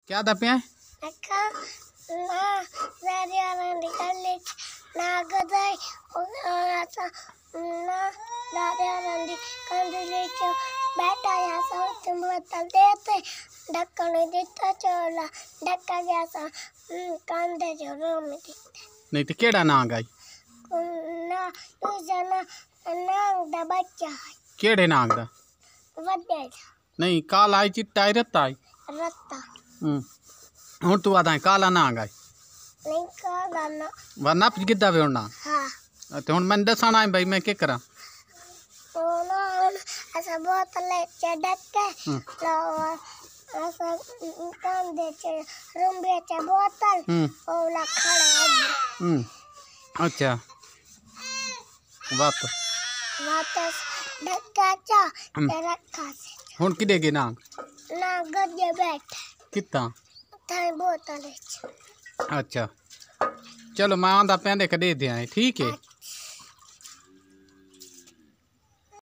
क्या दपिया बैठा बोतल देते ढक्कन दिता चोला ढक्का गया सा कांदे जो रूम में नहीं तो केड़ा ना गाई ना तू जाना नांग दा बच्चा केड़े नांग दा वड्डे नहीं काला आई चिट्टा आई रत्ता आई रत्ता हुन तू आदा काला नांग आई नहीं काला ना वरना किदा वे होना हां ते हुन मैं दसना है भाई मैं के करा तो ना ऐसा बोतल च ढक्के लो ऐसा कांदे च रूम में च बोतल ओला खड़ा है अच्छा वापस ढक्का चा रखा से हुन किदे गे नांग ना गद्दे बैठ कित्ता थाई बोतल अच्छा चलो मैं आंदा पैंदे का दे दिया है ठीक है।